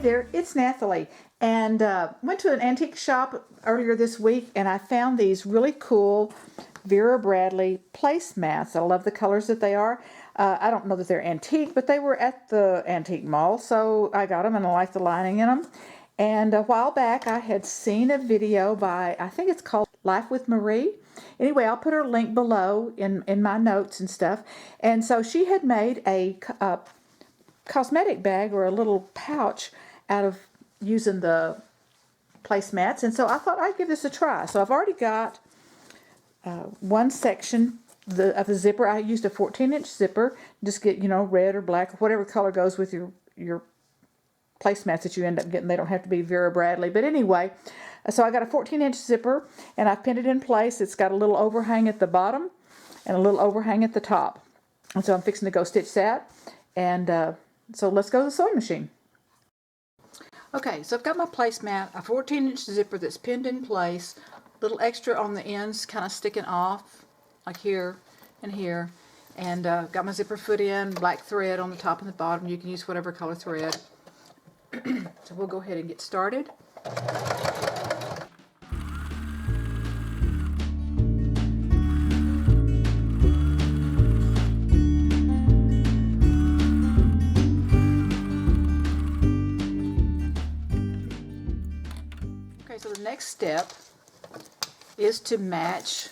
there, it's Nathalie, and went to an antique shop earlier this week, and I found these really cool Vera Bradley placemats. I love the colors that they are. I don't know that they're antique, but they were at the antique mall, so I got them, and I like the lining in them. And a while back, I had seen a video by, I think it's called Life with Marie. Anyway, I'll put her link below in my notes and stuff. And so she had made a cosmetic bag or a little pouch out of using the placemats, and so I thought I'd give this a try. So I've already got one section of the zipper. I used a 14-inch zipper. Just get, you know, red or black or whatever color goes with your placemats that you end up getting. They don't have to be Vera Bradley, but anyway, so I got a 14-inch zipper, and I've pinned it in place. It's got a little overhang at the bottom and a little overhang at the top, and so I'm fixing to go stitch that. And so let's go to the sewing machine. Okay, so I've got my placemat, a 14-inch zipper that's pinned in place, little extra on the ends kind of sticking off, like here and here, and got my zipper foot in, black thread on the top and the bottom. You can use whatever color thread. So we'll go ahead and get started. So the next step is to match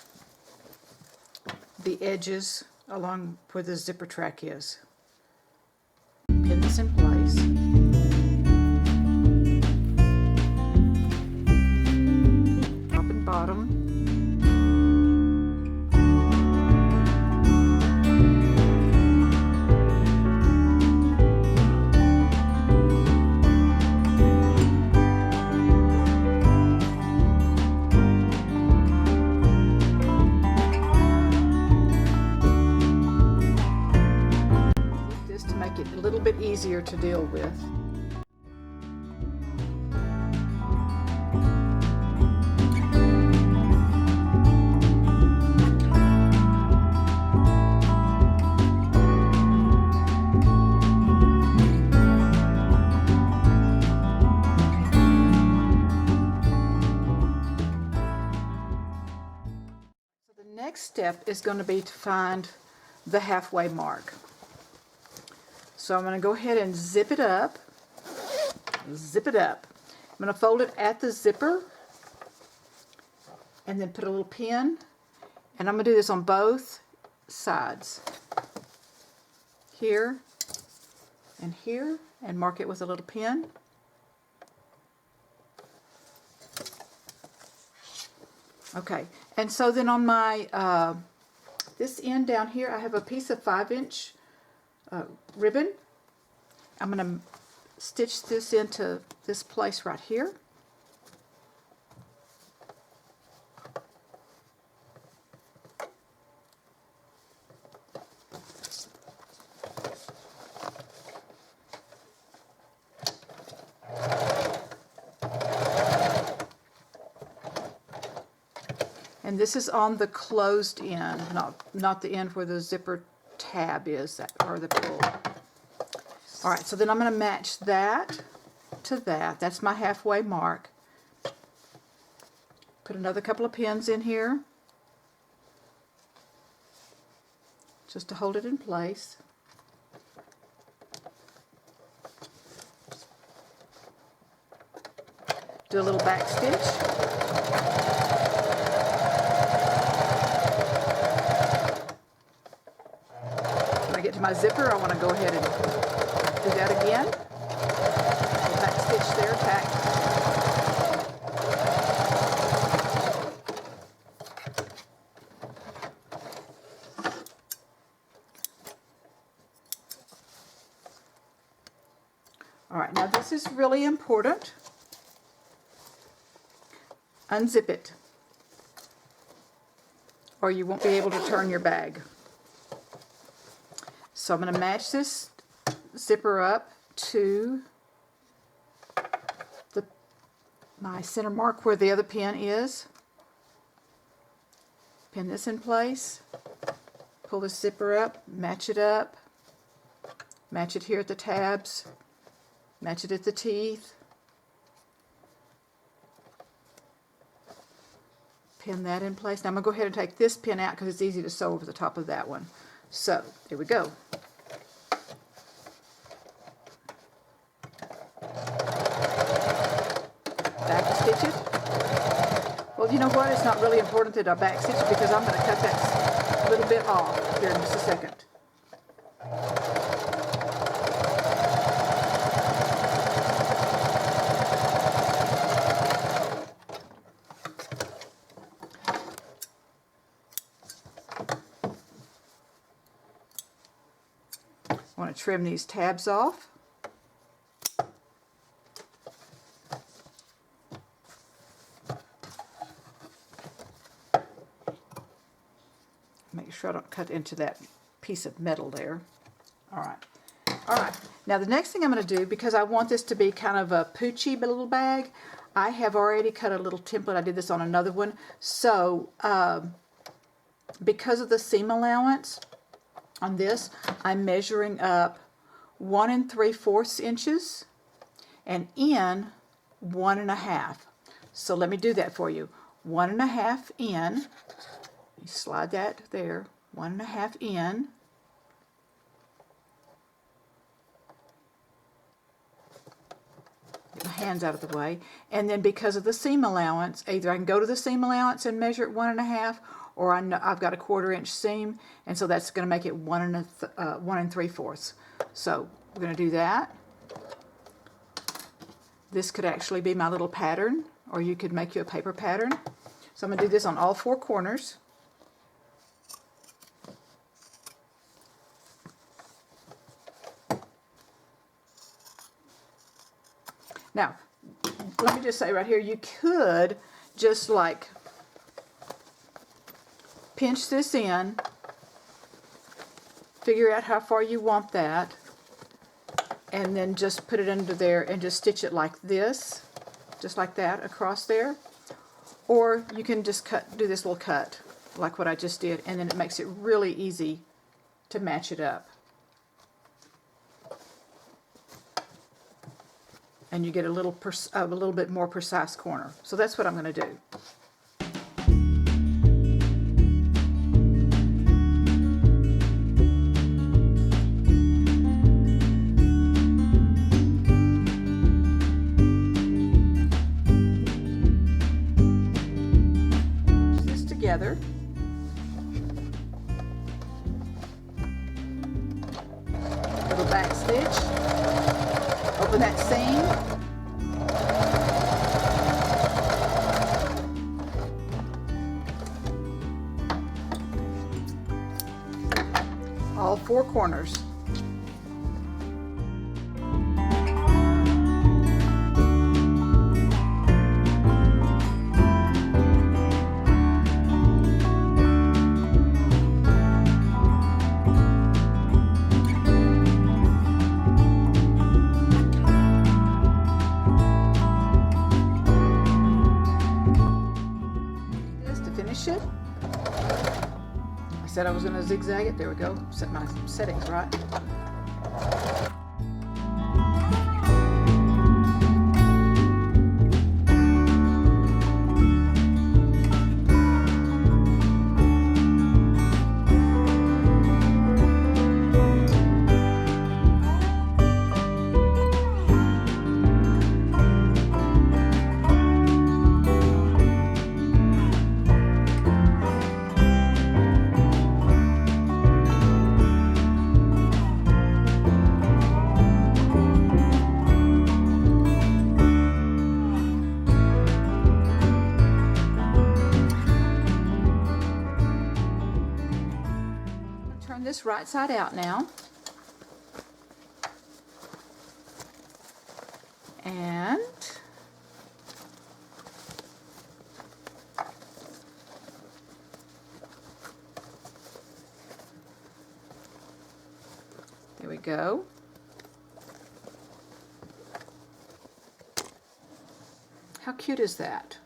the edges along where the zipper track is. Pin this in place. Top and bottom. A little bit easier to deal with. So the next step is going to be to find the halfway mark. So I'm going to go ahead and zip it up. Zip it up. I'm going to fold it at the zipper and then put a little pin. And I'm going to do this on both sides. Here and here, and mark it with a little pin. Okay, and so then on my this end down here, I have a piece of 5-inch ribbon. I'm going to stitch this into this place right here. And this is on the closed end, not the end where the zipper tab is, or the pull. Alright, so then I'm going to match that to that. That's my halfway mark. Put another couple of pins in here, just to hold it in place. Do a little back stitch. Get to my zipper, I want to go ahead and do that again. Back stitch there, tack. Alright, now this is really important. Unzip it, or you won't be able to turn your bag. So I'm going to match this zipper up to my center mark where the other pin is. Pin this in place. Pull the zipper up, match it here at the tabs. Match it at the teeth. Pin that in place. Now I'm going to go ahead and take this pin out because it's easy to sew over the top of that one. So, there we go. Back stitch it. Well, you know what? It's not really important that I back stitch it because I'm going to cut that little bit off here in just a second. I want to trim these tabs off. Make sure I don't cut into that piece of metal there. Alright. Alright. Now the next thing I'm going to do, because I want this to be kind of a poochy little bag, I have already cut a little template. I did this on another one. So, because of the seam allowance on this, I'm measuring up 1 3/4 inches and in 1 1/2. So let me do that for you. 1 1/2 in. You slide that there. 1 1/2 in. Get my hands out of the way. And then because of the seam allowance, either I can go to the seam allowance and measure it 1 1/2, or I've got a 1/4 inch seam, and so that's going to make it 1 3/4. So we're going to do that. This could actually be my little pattern, or you could make you a paper pattern. So I'm going to do this on all 4 corners. Now, let me just say right here, you could just like pinch this in, figure out how far you want that, and then just put it under there and just stitch it like this, just like that across there. Or you can just do this little cut like what I just did, and then it makes it really easy to match it up. And you get a little bit more precise corner. So that's what I'm going to do. Put this together. Little back stitch. Open that seam. All 4 corners. It. I said I was going to zigzag it. There we go. Set my settings right. This right side out now, and there we go. How cute is that?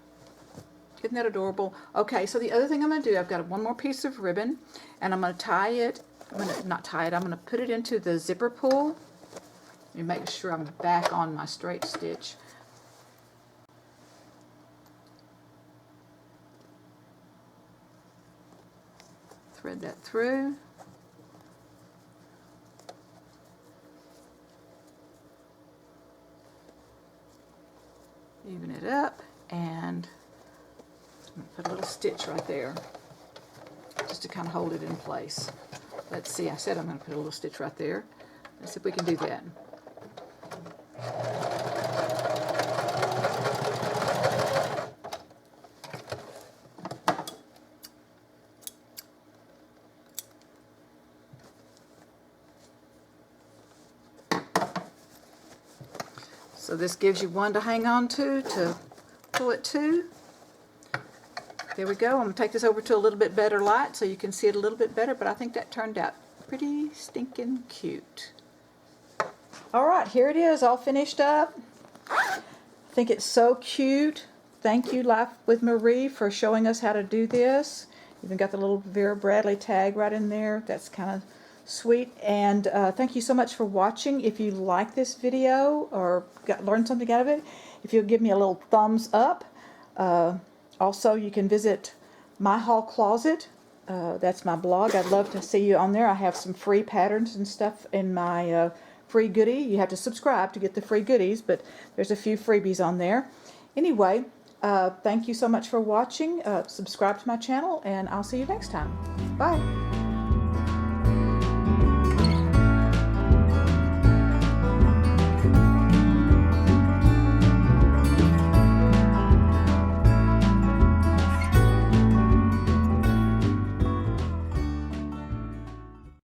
Isn't that adorable? Okay, so the other thing I'm going to do, I've got one more piece of ribbon, and I'm going to tie it. I'm going to not tie it. I'm going to put it into the zipper pull. me make sure I'm back on my straight stitch. Thread that through. Even it up, and put a little stitch right there just to kind of hold it in place. Let's see, I said I'm going to put a little stitch right there. Let's see if we can do that. So this gives you one to hang on to pull it to. There we go. I'm going to take this over to a little bit better light so you can see it a little bit better, but I think that turned out pretty stinking cute. Alright, here it is, all finished up. I think it's so cute. Thank you, Life with Marie, for showing us how to do this. Even got the little Vera Bradley tag right in there. That's kind of sweet. And thank you so much for watching. If you like this video or learned something out of it, if you'll give me a little thumbs up. Also, you can visit My Haul Closet. That's my blog. I'd love to see you on there. I have some free patterns and stuff in my free goodie. You have to subscribe to get the free goodies, but there's a few freebies on there. Anyway, thank you so much for watching. Subscribe to my channel, and I'll see you next time. Bye.